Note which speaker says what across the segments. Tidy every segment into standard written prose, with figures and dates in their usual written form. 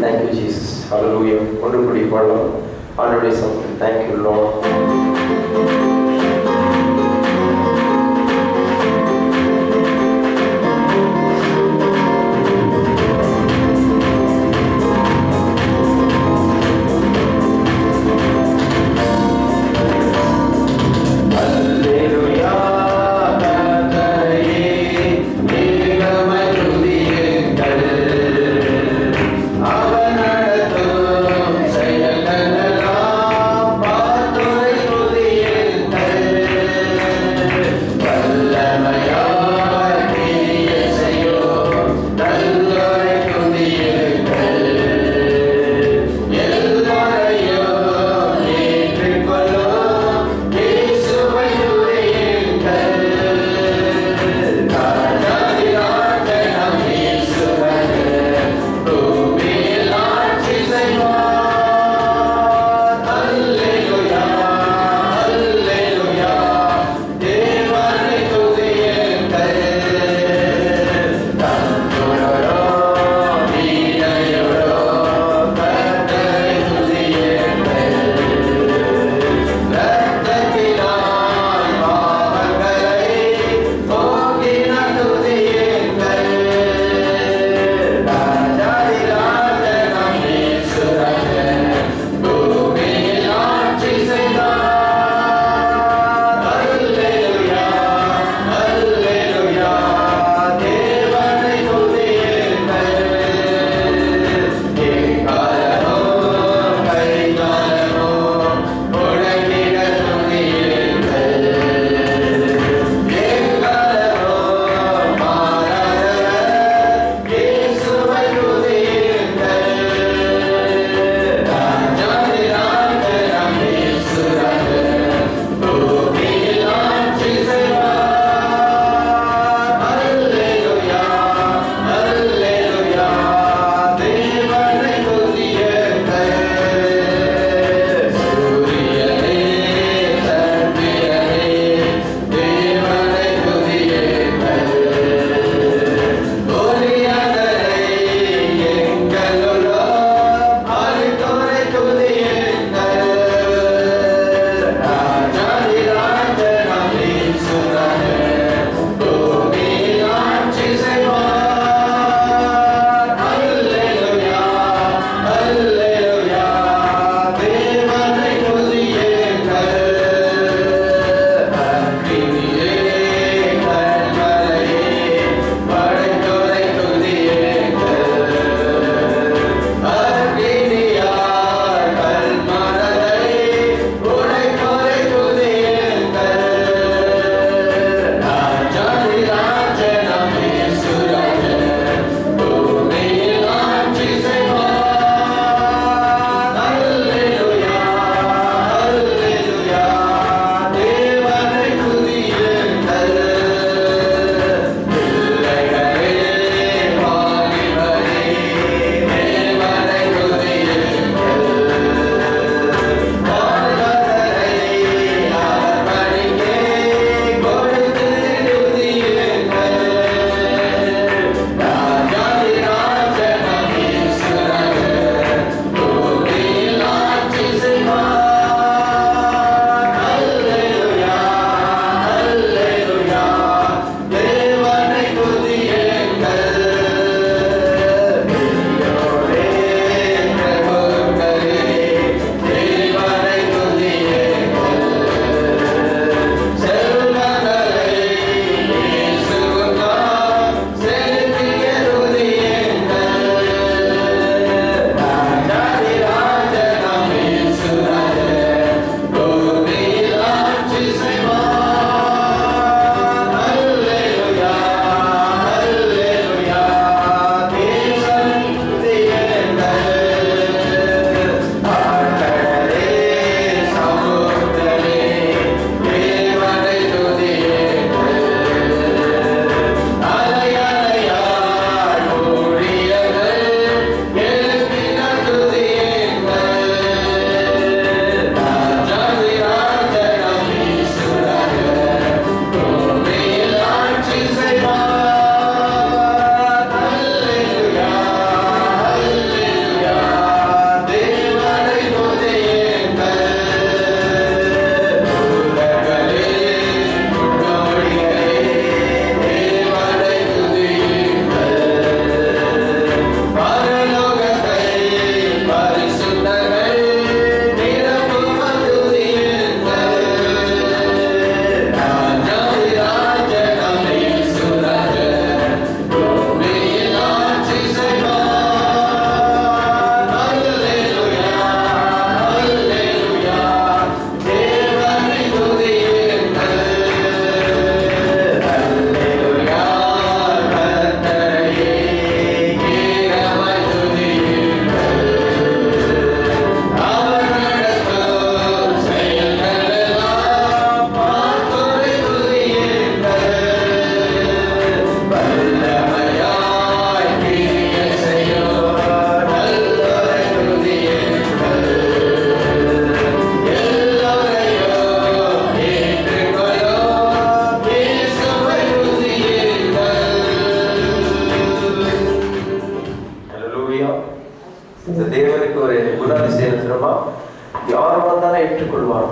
Speaker 1: Thank you, Jesus. Hallelujah. ஒன்று கூடி பாடலாம். ஆண்டவருடைய சமூகத்தில். Thank you, Lord.
Speaker 2: அவர் நடத்தும் செயல்களெல்லாம் பார்த்து
Speaker 1: யார் வந்தாலும் ஏற்றுக்கொள்வார்.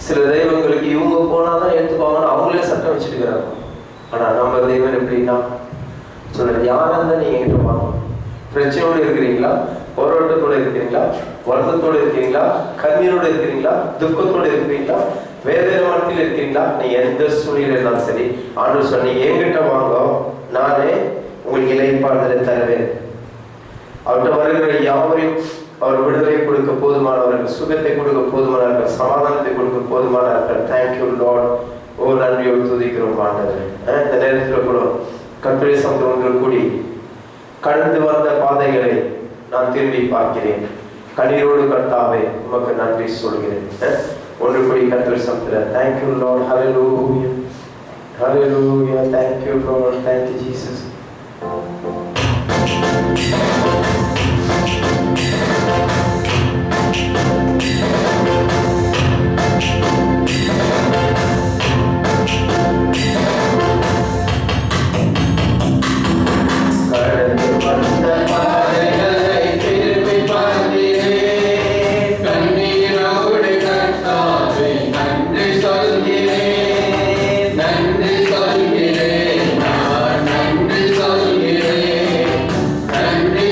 Speaker 1: சில தெய்வங்களுக்கு இவங்க போனாதான் ஏற்றுக்குவாங்கன்னு அவங்களே சட்டம் வச்சுட்டுக்கிறாங்க. ஆனா நம்ம தெய்வம் எப்படின்னா சொல்ற, யாரா இருந்தா நீங்க என்கிட்ட வாங்க. பிரச்சனையோடு இருக்கிறீங்களா, போராட்டத்தோடு இருக்கிறீங்களா, வருத்தத்தோடு இருக்கிறீங்களா, கண்ணீரோடு இருக்கிறீங்களா, துக்கத்தோடு இருக்கிறீங்களா, வேதனை வாழ்க்கையில் இருக்கிறீங்களா, நீங்க எந்த சூழ்நிலை இருந்தாலும் சரி, ஆண்டவர் சொன்னீங்க என்கிட்ட வாங்க, நானே உங்களுக்கு இளைப்பாறுதலை தருவேன். அவர்கிட்ட வருகிற யாவரையும் அவர் விடுதலை கொடுக்க போதுமானவர்கள், சுகத்தை கொடுக்க போதுமானவர்கள், சமாதானத்தை கொடுக்க போதுமானவர்கள். Thank you Lord. ஓ நன்றியோடு துதிக்கிறோம் ஆண்டவரே. இந்த நேரத்தில் கூட கர்த்தருடைய சமூகத்தில் கூடி கடந்து வந்த பாதைகளை நான் திரும்பி பார்க்கிறேன். கண்ணீரோடு கர்த்தாவே உமக்கு நன்றி சொல்கிறேன். ஒன்று கூடி கர்த்தருடைய சமூகத்தில் thank you Lord. Hallelujah, hallelujah. Thank you Lord. Thank you Jesus.
Speaker 2: நன்றி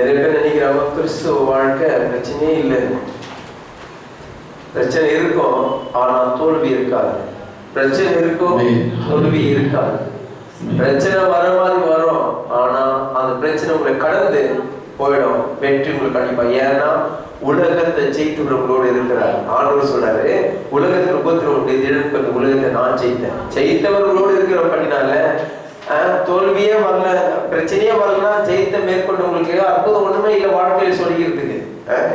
Speaker 1: நிறைய பேர் நினைக்கிறாங்க கிறிஸ்துவ வாழ்க்கை பிரச்சனையே இல்லைன்னு. பிரச்சனை இருக்கும், ஆனா தோல்வி இருக்காது. பிரச்சனை இருக்கும், தோல்வி இருக்காது. பிரச்சனை வர மாதிரி வரும், ஆனா அந்த பிரச்சனை உங்களை கடந்து போயிடும். வெற்றி உங்களுக்கு கண்டிப்பா. ஏன்னா உலகத்தை ஜெயித்தவர்களோடு இருக்கிறார். ஆண்டவர் சொல்றாரு, உலகத்தில் உபத்திரம் உலகத்தை நான் ஜெயித்தேன். ஜெயித்தவர்களோடு இருக்கிற பண்ணினால தோல்வியே வரல, பிரச்சனையே வரலன்னா ஜெயித்த மேற்கொண்டவங்களுக்கு அற்புதம் ஒண்ணுமே இல்லை வாழ்க்கையில் சொல்லிக்கிறதுக்கு.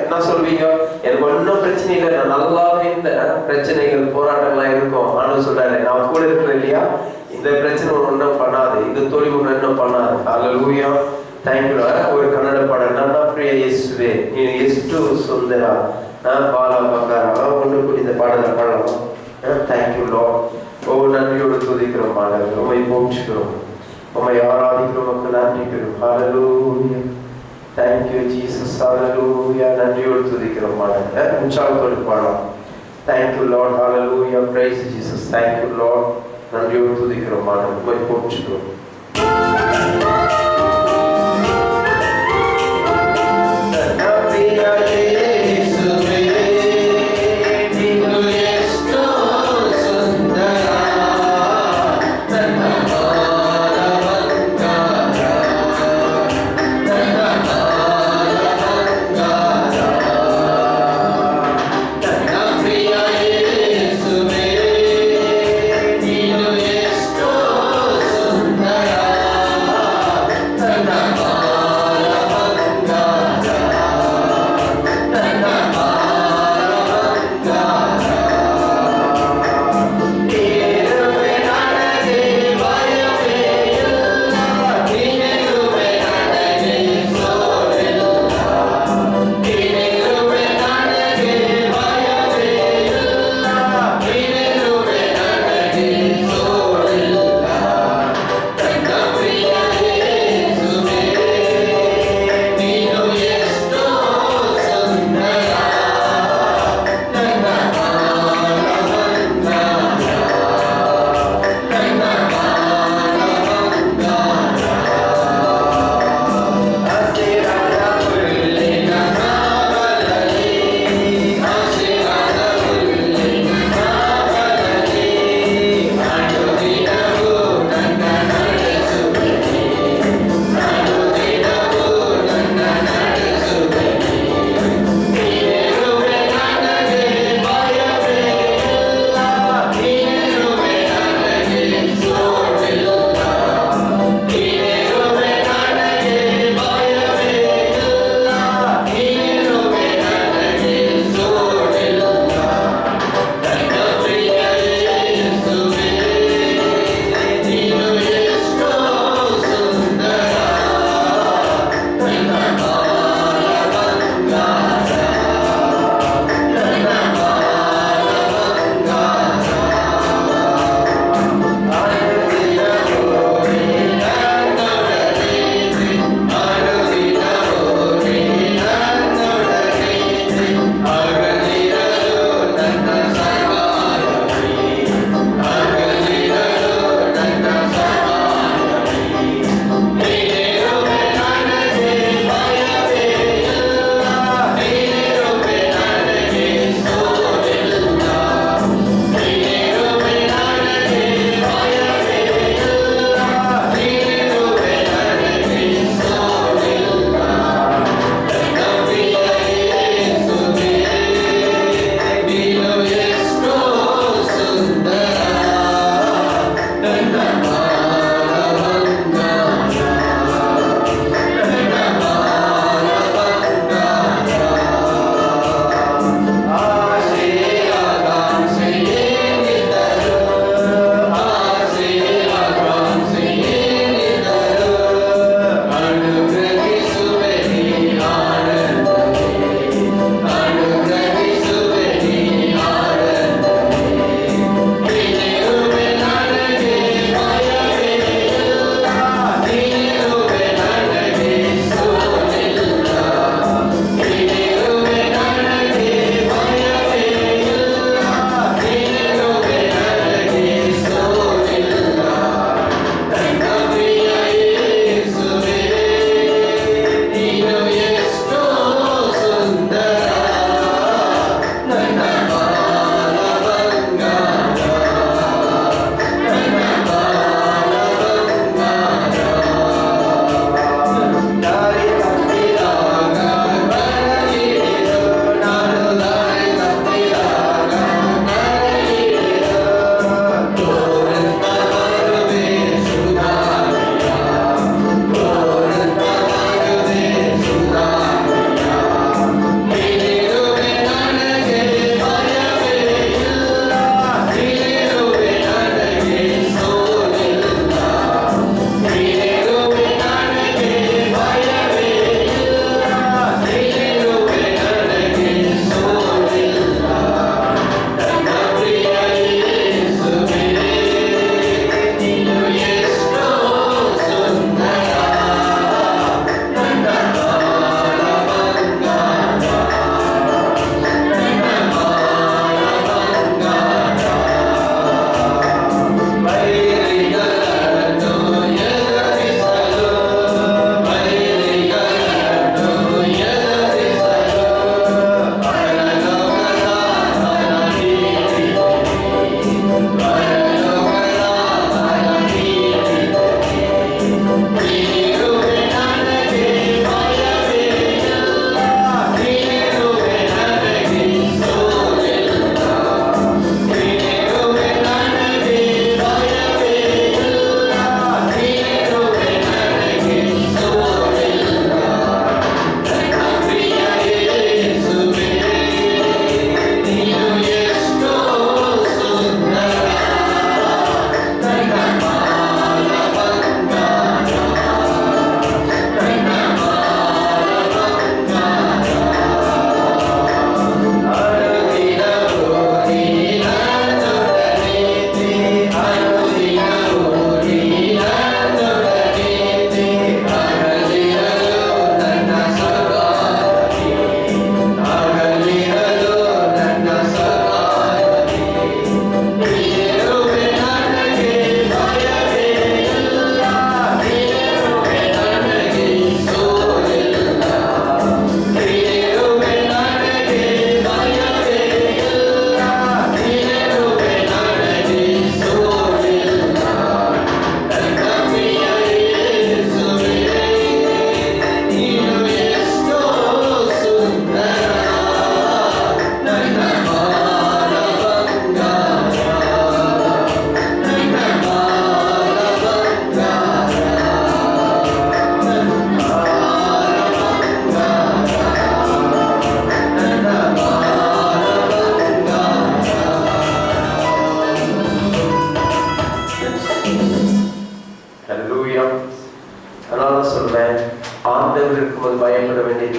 Speaker 1: என்ன சொல்வீங்க? எனக்கு ஒன்றும் பிரச்சனை இல்லை, நான் நல்லாவே இந்த பிரச்சனைகள் போராட்டங்கள்லாம் இருக்கும். ஆண்டவர் சொல்றாரு, நான் கூட இருக்கிறேன் இல்லையா, இந்த பிரச்சனை ஒன்றும் பண்ணாது, இந்த தோல்வி ஒன்று இன்னும் பண்ணாது. அல்லேலூயா, தேங்க்யூ. ஒரு கன்னட பாடல், ನನ್ನ ಪ್ರಿಯ ಯೇಸುವೆ ನೀನು ಎಷ್ಟು ಸುಂದರ ಬಾಲ ಬಂಗಾರ ஒன்று கூடி இந்த பாடலை பாடலாம். Thank you Lord. நன்றியோடு துதிக்கிறோம் ஆண்டவரே, உம்மை போற்றுகிறோம், உம்மை ஆராதிக்கிறோம், உமக்கு நன்றிக்கிறோம். ஹல்லேலூயா, தேங்க்யூ ஜீசஸ். ஹல்லேலூயா, நன்றியோடு துதிக்கிறோம் ஆண்டவரே. உற்சாகத்தோடு பாடலாம். Thank you Lord. Hallelujah, praise Jesus. Thank you Lord. நன்றியோடு துதிக்கிறோம் ஆண்டவரே, உம்மை போற்றுகிறோம்.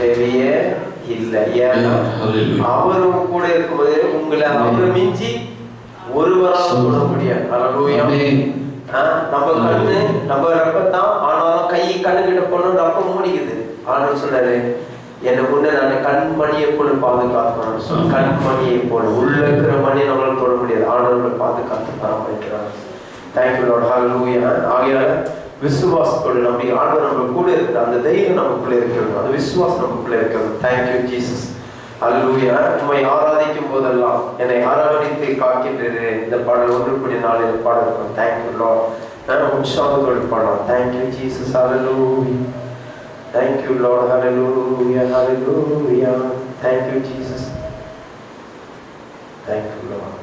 Speaker 1: தேவையே இல்லை. ஏன்னா அவரும் கூட இருக்கும்போது உங்களை அவரை மிஞ்சி ஒருவரால் சொல்ல முடியாது. நம்ம கண்ணு நம்ம ரப்பத்தான், ஆனாலும் கை கண்ணு கிட்ட போனோம் ரப்பம் மூடிக்குது. ஆனாலும் சொன்னாரு என்னை முன்ன நான் கண்மணியை போல பாதுகாக்கணும். கண்மணியை போல உள்ள இருக்கிற மணியை நம்மளால தொட முடியாது, ஆனாலும் பாதுகாத்து பராமரிக்கிறாங்க. Thank you Lord. ஹல்லேலூயா. ஆகையால விசுவாசத்தோடு நம்பி ஆண்டவர் நம்ம கூட இருக்கிற அந்த தைரியம் நமக்குள்ள இருக்கிறது, அந்த விசுவாசம் நமக்குள்ள இருக்கிறது. Thank you Jesus. ஹல்லேலூயா. உம்மை ஆராதிக்கும் போதெல்லாம் என்னை அரவணைத்து காக்கின்றது. இந்த பாடல் 1:4 பாடல் இருக்கும். Thank you Lord. உற்சாகத்தோடு பாடலாம். Thank you Jesus. Hallelujah. Thank you Lord. Hallelujah. Hallelujah. Thank you Jesus. Thank you Lord.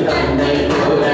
Speaker 2: தந்தை போல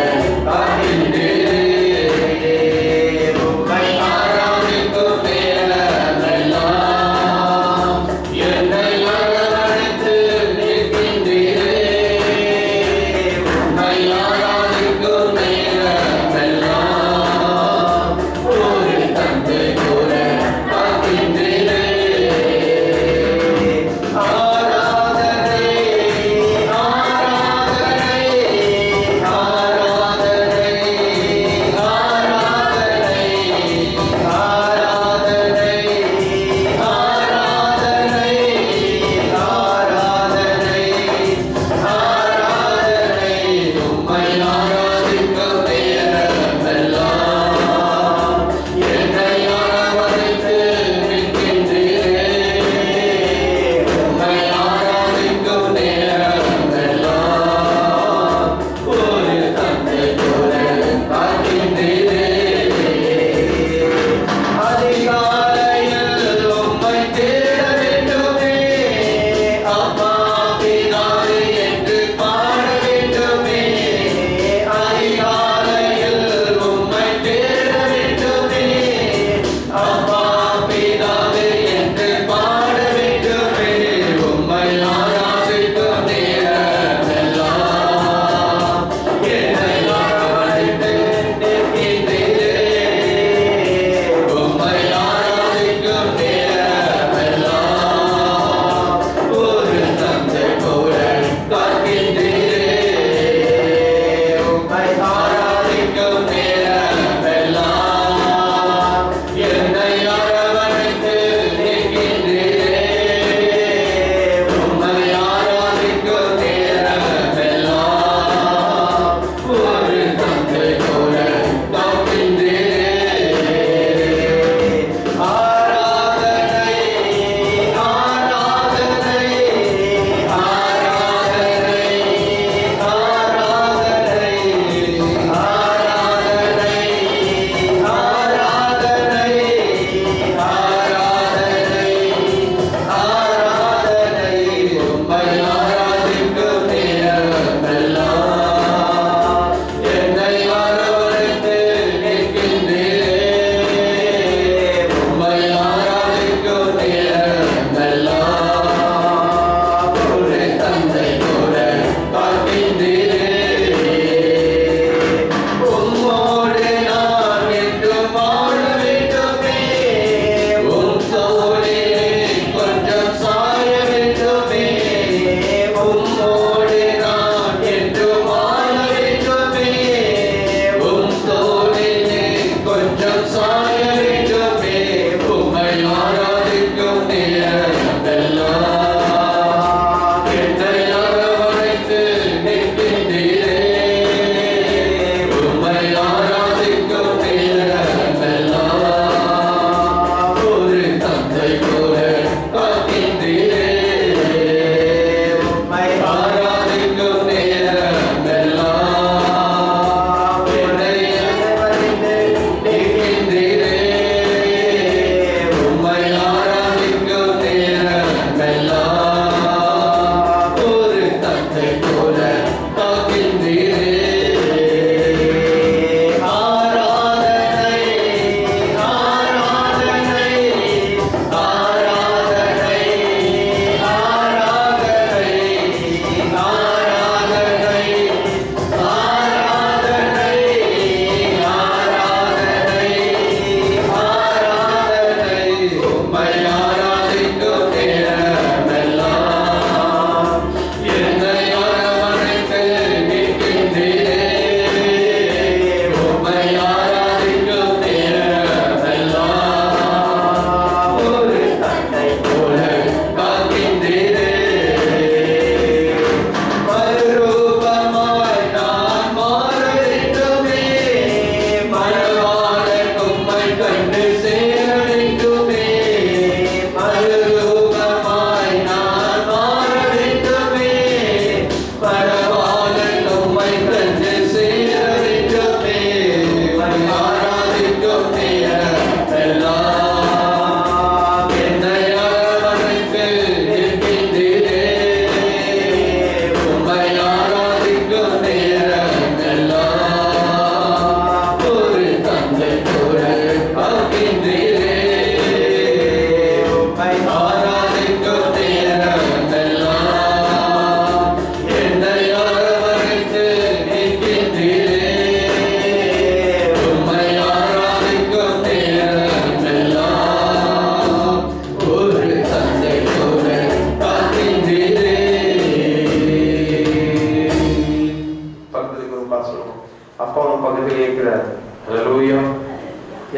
Speaker 1: இருக்கிறார். ஹல்லேலூயா.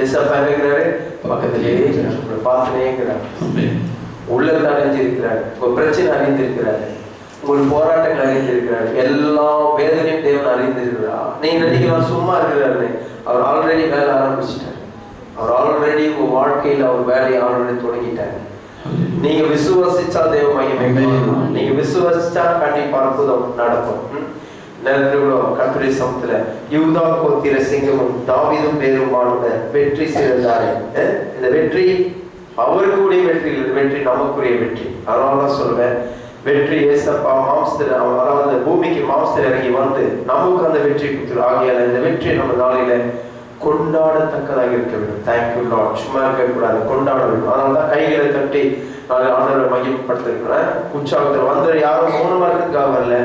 Speaker 1: ஏசப்பா இருக்கிறாரு, பக்கத்திலேயே பார்த்துனே இருக்கிறார். உள்ளத்தை அறிஞ்சிருக்கிறார், உங்க பிரச்சனை அறிந்திருக்கிறார், உங்கள் போராட்டங்கள் அறிந்திருக்கிறார், எல்லா வேதனையும் தேவன் அறிந்திருக்கிறார். நீங்க நினைக்கலாம் சும்மா இருக்கிறாரு, அவர் ஆல்ரெடி வேலை ஆரம்பிச்சிட்டார். அவர் ஆல்ரெடி உங்க வாழ்க்கையில் அவர் வேலையை ஆல்ரெடி தொடங்கிட்டார். நீங்க விசுவாசிச்சா தேவ மகிமை, நீங்க விசுவாசிச்சா கண்டிப்பா அற்புதம் நடக்கும். கர்த்தருடைய சமத்துல யூதா கோத்திர சிங்கமும் தாவீதும் பேருமானோட வெற்றி செய்தாரே. இந்த வெற்றி அவருக்குரிய வெற்றி இல்லை, வெற்றி நமக்குரிய வெற்றி. அதனாலதான் சொல்லுவேன், வெற்றி ஏசப்பா மாம்சத்தில், அதாவது பூமிக்கு மாம்சத்தில் இறங்கி வந்து நமக்கு அந்த வெற்றி கொடுத்துரு. ஆகியால இந்த வெற்றியை நம்ம நாளையில கொண்டாடத்தக்கதாக இருக்க வேண்டும். Thank you Lord. சும்மா இருக்கக்கூடாது, கொண்டாட வேண்டும். அதனாலதான் கைகளை தட்டி ஆண்டவரை மகிமைப்படுத்திருக்கிறேன். உற்சாகத்தில் வந்து யாரும் மௌனமா இருக்கிறதுக்காக வரல,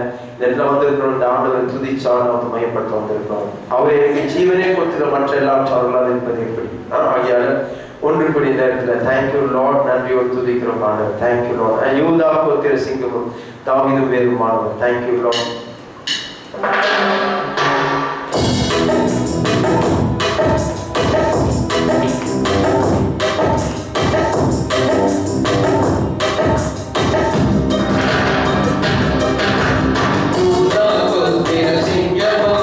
Speaker 1: இந்த வந்திருக்கிறோம், இந்த ஆண்டவரை துதிச்சா நம்ம மையப்படுத்த வந்திருக்கிறோம். அவர் எனக்கு ஜீவனே கொடுத்துக்கிற மற்ற எல்லா சார்களாக இருப்பது எப்படி? ஆகியால ஒன்று கூடிய நேரத்தில் தேங்க்யூ லார்ட், நன்றியோடு துதிக்கிறோம் ஆண்டவர். Thank you Lord. யூதா கோத்திர சிங்கமும் தாவீதும் பேருமானவர். Thank you Lord.
Speaker 2: யூதா கோத்திர சிங்கமோ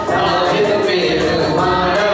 Speaker 2: தாவீது பேருமானவர்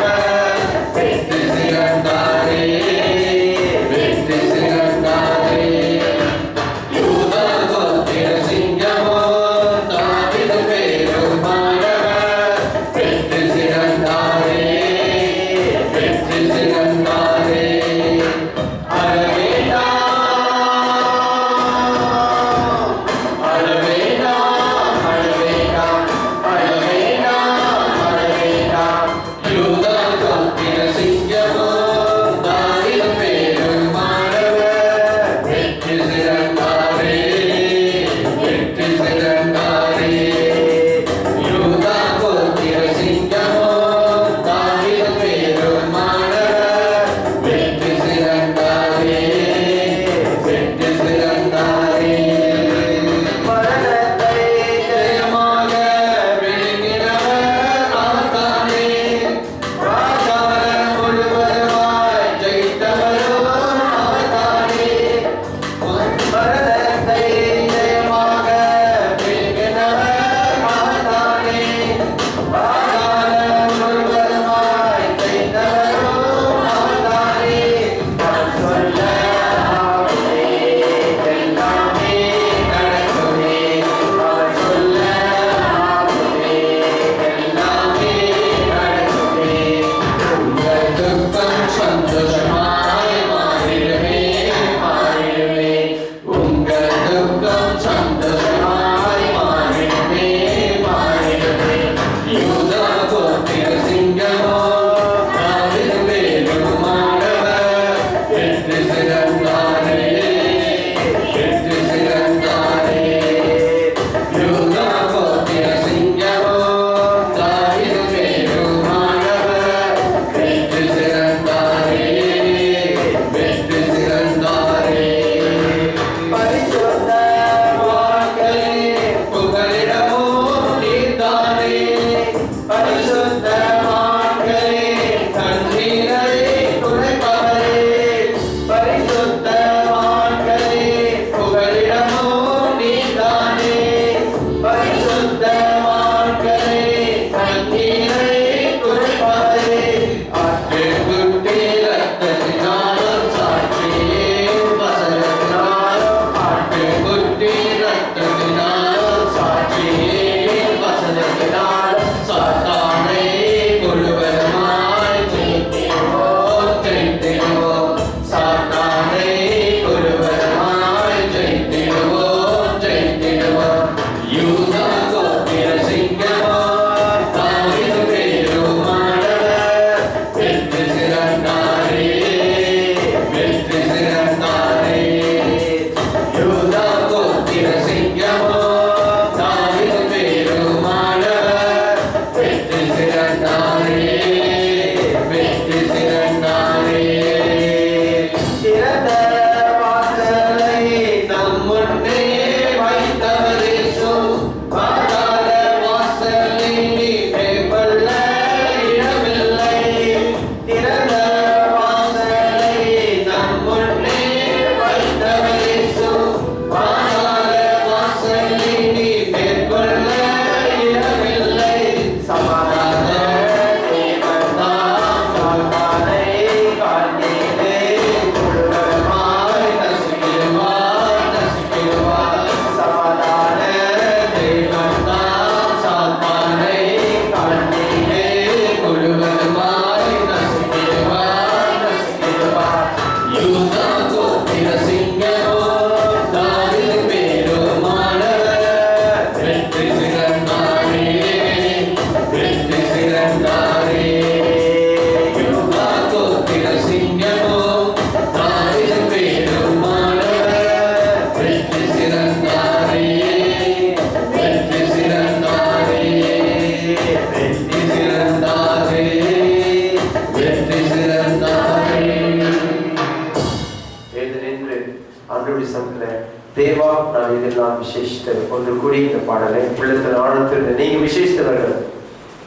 Speaker 1: நான் விசேஷித்தவர். ஒன்று கூடி இந்த பாடலை உள்ளத்தில் ஆழத்தில் நீங்க விசேஷித்தவர்கள்.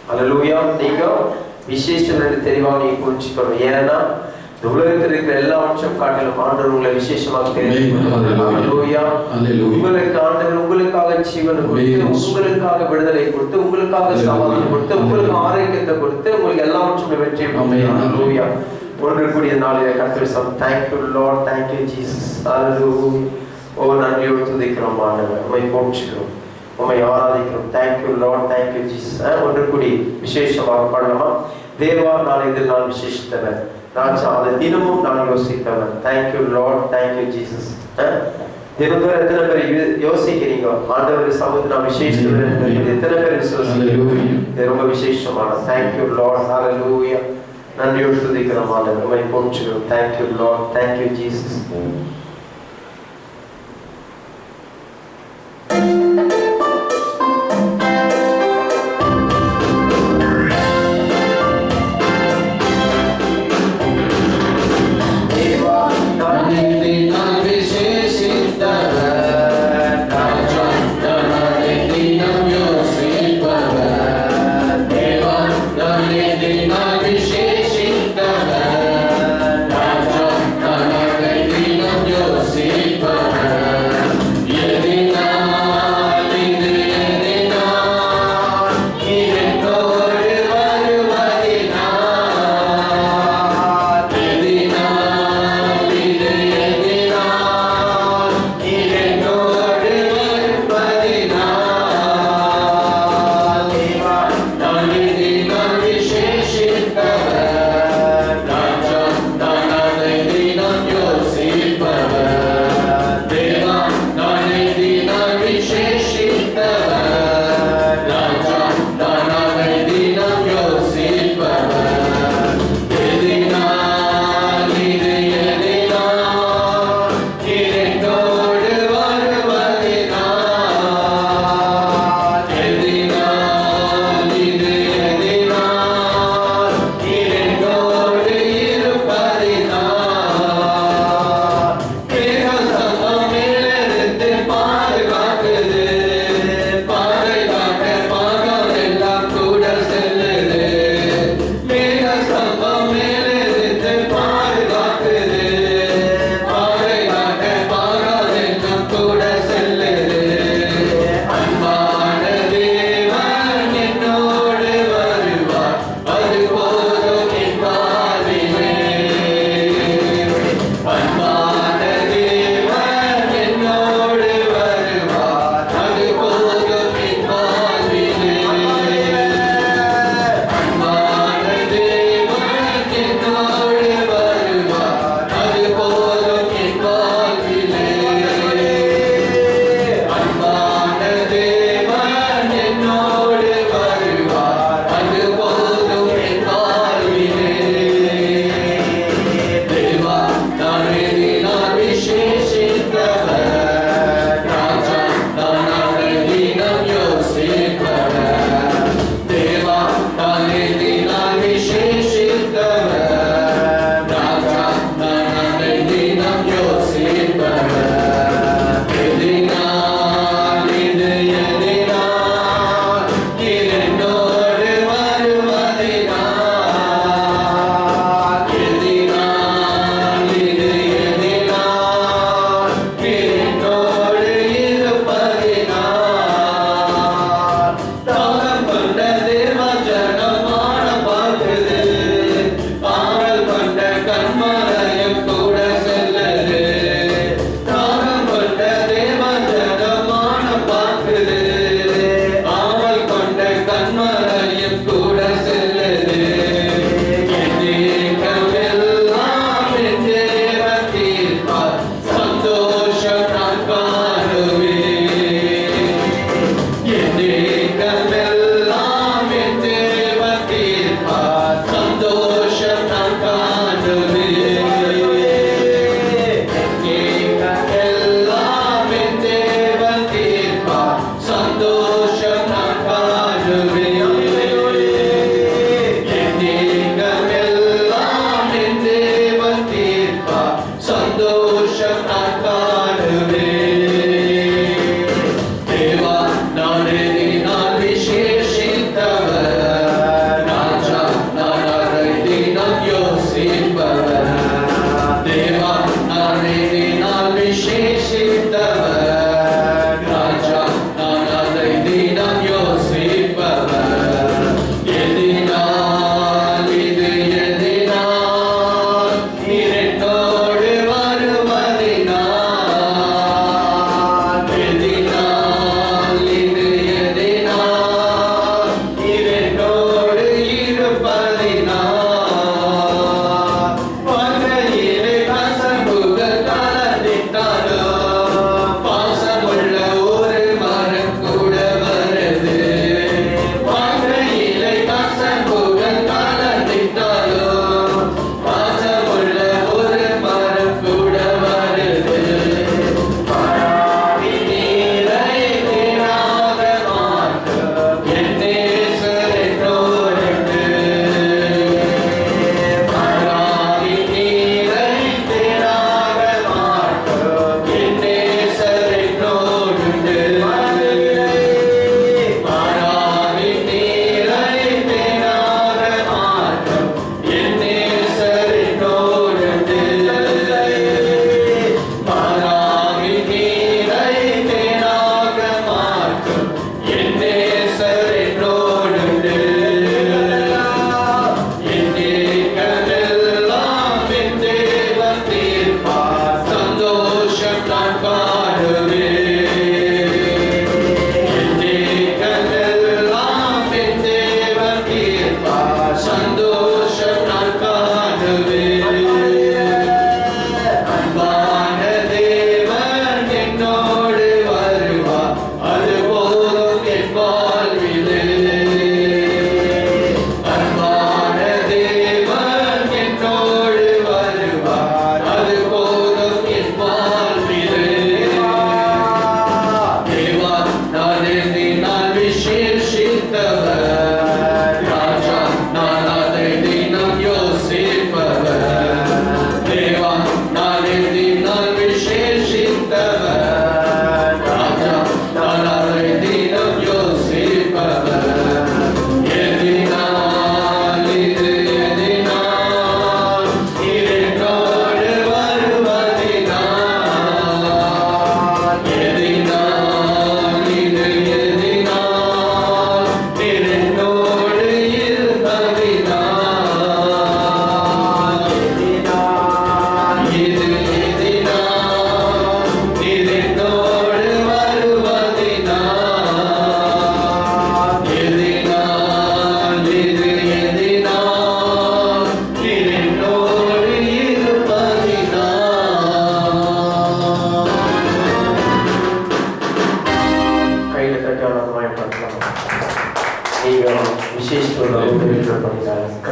Speaker 1: அல்லேலூயா. நீங்க விசேஷித்தவர்கள் தெளிவாக நீங்க புரிஞ்சுக்கணும். ஏன்னா இந்த உலகத்தில் இருக்கிற எல்லாவற்றையும் காட்டிலும் ஆண்டவர் உங்களை விசேஷமாக தெரியும். அல்லேலூயா. உங்களுக்கு ஆண்டவர் உங்களுக்காக ஜீவனை கொடுத்து, உங்களுக்காக விடுதலை கொடுத்து, உங்களுக்காக சமாதானம் கொடுத்து, உங்களுக்கு ஆரோக்கியத்தை கொடுத்து, உங்களுக்கு எல்லாவற்றையும் வெற்றி. அல்லேலூயா. ஒன்று கூடிய நாளிலே கர்த்தர் சம் thank you Lord, thank you Jesus. Hallelujah. ஓ நன்றியோடு துதிக்கிறோம் ஆண்டவர், உம்மை போற்றுகிறோம், உம்மை ஆராதிக்கிறோம். Thank you Lord, thank you Jesus. ஒன்று கூடி விசேஷமாக பாடலாமா? தேவா நான் இதில் நான் விசேஷித்தவன், ராஜா அதை தினமும் நான் யோசித்தவன். Thank you Lord, thank you Jesus. தினந்தோறும் எத்தனை பேர் யோசிக்கிறீங்க ஆண்டவர் சமூகத்தில் நான் விசேஷித்தவன்? எத்தனை பேர் விசுவாசிக்கிறீங்க? இது ரொம்ப விசேஷமான. Thank you Lord. ஹல்லேலூயா. நன்றியோடு துதிக்கிறோம் ஆண்டவர், உம்மை போற்றுகிறோம். Thank you Lord, thank you Jesus.
Speaker 2: Yo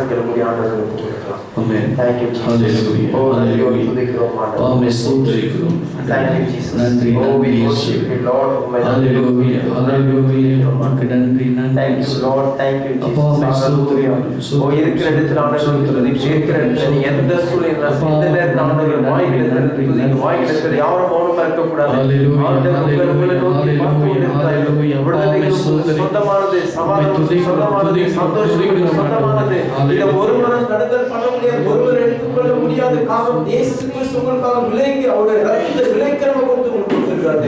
Speaker 1: கரத்தில் கூடிய ஆண்டவர்களுக்கு கொடுக்கலாம்.
Speaker 2: ஆமென்.
Speaker 1: Thank you Jesus. ஓ நன்றி துதிக்கிறோம் ஆண்டவரே.
Speaker 2: ஆமென். ஸ்தோத்திரிக்கிறோம்.
Speaker 1: Thank you Jesus.
Speaker 2: நன்றி
Speaker 1: ஓ we
Speaker 2: நன்றி
Speaker 1: worship you Lord.
Speaker 2: ஹalleluya ஹalleluya. உமக்கு நன்றி நன்றி.
Speaker 1: Thank you Lord. Thank you Jesus.
Speaker 2: ஹalleluya.
Speaker 1: ஓ இருக்கிற இடத்துல ஆண்டவருக்கு துதி. இருக்கிற இடத்துல நீ எந்த சூழ்நிலையில எந்த நேரத்துல ஆண்டவருடைய வாய்களை திறந்து துதி. வாய்களை யாரும் மௌனமா இருக்க கூடாது. ஆண்டவர் உங்களை நோக்கி பார்த்து கொண்டிருக்கிறார். விடுதலை சொந்தமானது, சமாதானம் சொந்தமானது, சந்தோஷம் சொந்தமானது. இதை ஒருவரும் தடுத்தல் பண்ண முடியாது, ஒருவர் எடுத்துக்கொள்ள முடியாது. காரணம் இயேசு கிறிஸ்து உங்களுக்காக விலைக்கு அவருடைய ரத்தத்தை விலைக்கிரம கொடுத்து உங்களுக்கு கொடுத்திருக்கிறார்.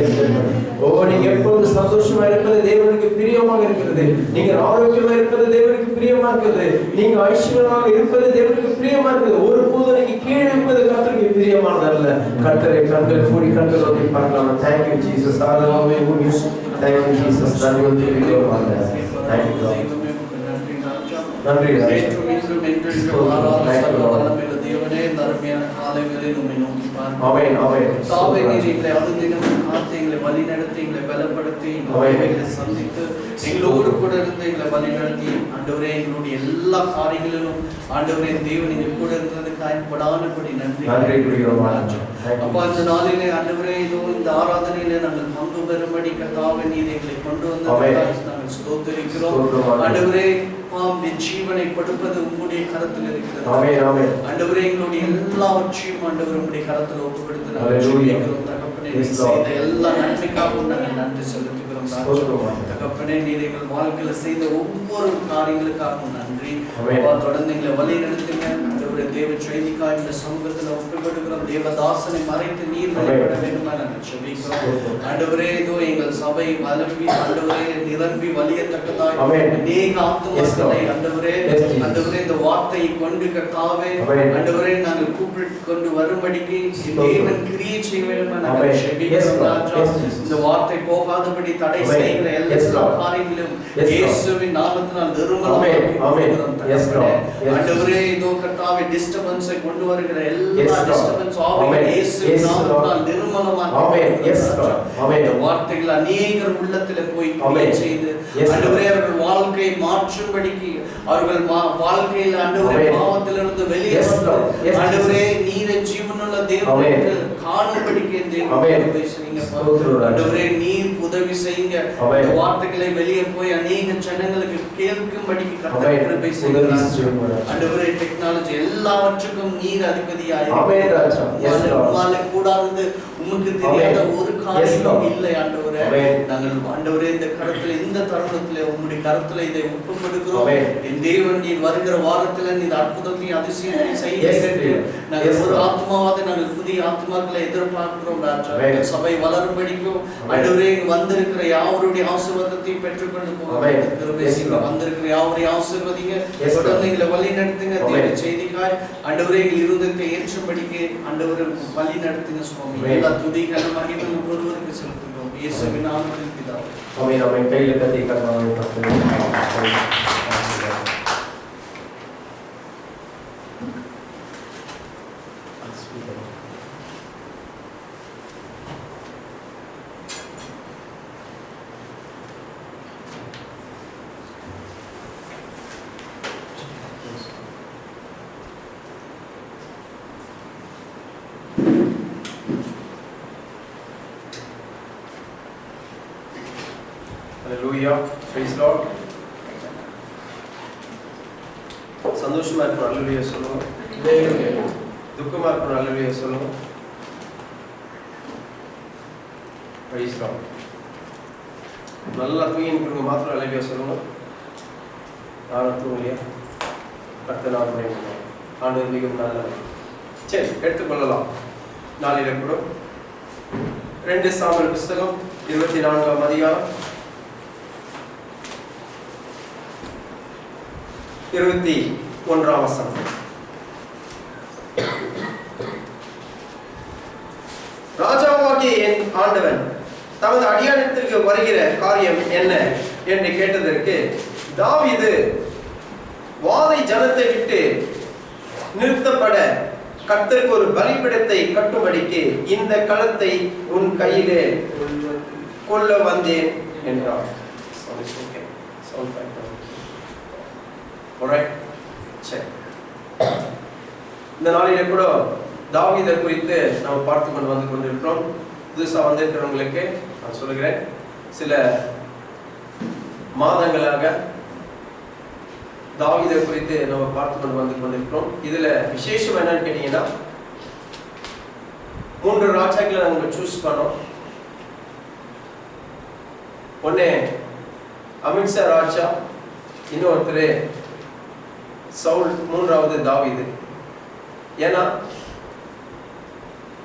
Speaker 1: ஓ நீங்க எப்பொழுது சந்தோஷமா இருப்பது தேவனுக்கு பிரியமாக இருக்கிறது. நீங்க ஆரோக்கியமா இருப்பது தேவனுக்கு பிரியமா இருக்குது. நீங்க ஐஸ்வர்யமாக இருப்பது தேவனுக்கு பிரியமா இருக்குது. ஒருபோதும் நீங்க கீழே இருப்பது கர்த்தருக்கு பிரியமானது அல்ல. கர்த்தரை கண்கள் மூடி கண்கள் நோக்கி பார்க்கலாம். Thank you Jesus. Hallelujah. Thank you Jesus. நன்றி நன்றி
Speaker 3: தேவனே அருமையான காலைகளில் உம்மை நோக்கி பார்க்கிறோம்.
Speaker 1: ஆமென் ஆமென்.
Speaker 3: தாவே நீரை அனுதினமும் காத்து எங்களை வழி நடத்தி எங்களை பலப்படுத்தி எங்களை சந்தித்து எங்களோடு கூட இருந்து எங்களை வழி நடத்தி ஆண்டவரே எங்களுடைய எல்லா காரியங்களிலும் ஆண்டவரே தேவன் எங்க கூட இருந்ததுக்காக கொடானபடி நன்றி. அப்பா இந்த நாளிலே ஆண்டவரே இதோ இந்த ஆராதனையிலே நாங்கள் பங்கு பெறும்படி கர்த்தாவே நீர் எங்களை கொண்டு வந்ததற்காக நாங்கள் ஸ்தோத்திரிக்கிறோம். ஆண்டவரே ஜீவனை கொடுப்பது உங்களுடைய கரத்தில் இருக்கிறது. ஆண்டவரே எங்களுடைய எல்லாவற்றையும் ஆண்டவர் உங்களுடைய கரத்தில் ஒப்புக்கொடுத்து தகப்பனே செய்த எல்லா நன்மைக்காகவும் நாங்கள் நன்றி செலுத்துகிறோம். தகப்பனே நீர் எங்கள் வாழ்க்கையில செய்த ஒவ்வொரு காரியங்களுக்காகவும் நன்றி. தொடர்ந்து எங்களை வழி நடத்துங்க. ஆண்டவரே தேவ செய்திக்காக இந்த சமூகத்தில் ஒப்புக்கொடுக்கிறோம். தேவதாசனை மறைத்து நீர் வழிபட வேண்டுமா நாங்கள் ஜெபிக்கிறோம். ஆண்டவரே இதோ எங்கள் சபை வளர்வி ஆண்டவரே நிரம்பி வழியத்தக்கதாய் அநேக ஆத்துமாக்களை ஆண்டவரே இந்த வார்த்தையை கொண்டு கர்த்தாவே ஆண்டவரே நாங்கள் கூப்பிட்டு கொண்டு வரும்படிக்கு தேவன் கிரியை செய்ய வேண்டுமா நாங்கள் ஜெபிக்கிறோம். இந்த வார்த்தை போகாதபடி தடை செய்கிற எல்லா காரியங்களிலும் இயேசுவின் நாமத்தினால் நிர்மூலமாக்குகிறோம். ஆண்டவரே இதோ கர்த்தாவே டிஸ்டர்பன்ஸை கொண்டு வருகிற எல்லா டிஸ்டர்பன்ஸ் ஆவியை இயேசுவின் நாமத்தினால் நிர்மூலமாக்குகிறோம். இந்த வார்த்தைகள் அநேகர் உள்ளத்திலே போய் கிரியை செய்து ஆண்டவரே அவர்கள் வாழ்க்கையை மாற்றும்படிக்கு அவர்கள் வாழ்க்கையில் ஆண்டவரே பாவத்திலிருந்து வெளியே வந்து ஆண்டவரே நீரை ஜீவனுள்ள தேவனுக்கு காணும்படிக்கு ஆண்டவரே நீர் உதவி செய்யுங்க. இந்த வார்த்தைகளை வெளியே போய் அநேக ஜனங்களுக்கு கேட்கும்படிக்கு கர்த்தர் கிருபை செய்யுங்க. ஆண்டவரே டெக்னாலஜி எல்லாவற்றுக்கும் நீர் அதிபதியாய் கூடாது உமக்கு தெரியாத ஒரு காரியம் இல்லை ஆண்டவரே. நாங்கள் ஆண்டவரே இந்த கருத்துல இந்த தருணத்துல உங்களுடைய கருத்துல இதை ஒப்புக்கொடுக்கிறோம். என் தேவன் நீர் வருகிற வாரத்துல நீ அற்புதத்தையும் அதிசயத்தையும் செய்ய நாங்கள் ஒரு ஆத்மாவாத நாங்கள் புதிய ஆத்மாக்களை எதிர்பார்க்கிறோம் ராஜா. சபை வளரும்படிக்கும் ஆண்டவரே வந்திருக்கிற யாவருடைய ஆசீர்வாதத்தையும் பெற்றுக்கொண்டு போக வந்திருக்கிற யாவரையும் ஆசீர்வதிங்க. தொடர்ந்து எங்களை வழி நடத்துங்க. தேவ செய்திக்காய் ஆண்டவரே எங்கள் இருதயத்தை ஏற்றும்படிக்கு ஆண்டவரை வழி நடத்துங்க சுவாமி. எல்லா துதிக்கான மகிமை ஒருவருக்கு செலுத்துகிறோம் இயேசுவின் நாமத்தில் பிதாவே.
Speaker 1: ஆமென் ஆமென். கையில கட்டி கரங்களை தட்டுங்க. Hallelujah. Praise Lord. சந்தோஷமா இருக்கணும் அல்லேலூயா சொல்லுங்க. துக்கமா இருக்கணும் அல்லேலூயா சொல்லுங்க. Praise Lord. நல்லா தூங்கி இருக்கிறவங்க மாத்திரம் அல்லேலூயா சொல்லுங்க. யாரும் தூங்கலையா? கர்த்தர் நாமமே ஆண்டவர் மிகவும் நல்லவர். சரி எடுத்துக்கொள்ளலாம். நாளிலே கூட 2 சாமுவேல் புத்தகம் 24ஆம் அதிகாரம் 21ஆம் வசனம். ராஜாவாகிய என் ஆண்டவன் தமது அடியானிடத்திற்கு வருகிற காரியம் என்ன என்று கேட்டதற்கு தாவீது வாதை ஜனத்தை விட்டு நிறுத்தப்பட கர்த்தருக்கு ஒரு பலிபீடத்தை கட்டும்படிக்கு இந்த களத்தை உன் கையிலே கொள்ள வந்தேன் என்றார். Alright. சரி, இந்த நாளிலே கூட தாவீதை குறித்து நாம் பார்த்து கொண்டு வந்து கொண்டிருக்கிறோம். புதுசாக வந்திருக்கிறவங்களுக்கு நான் சொல்லுகிறேன், சில மாதங்களாக தாவீதை குறித்து நம்ம பார்த்து கொண்டு வந்து கொண்டிருக்கிறோம். இதுல விசேஷம் என்னன்னு கேட்டீங்கன்னா, 3 ராஜாக்களை நம்ம சூஸ் பண்ணோம். ஒன்னு அமித்ஷா ராஜா, இன்னொருத்தர் சவுல், 3வது தாவீது. ஏன்னா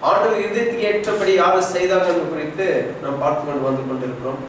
Speaker 1: ஆண்டவர் இதயத்துக்கு ஏற்றபடி யாரை செய்தார்கள் குறித்து நாம் பார்த்து கொண்டு வந்து கொண்டிருக்கிறோம்.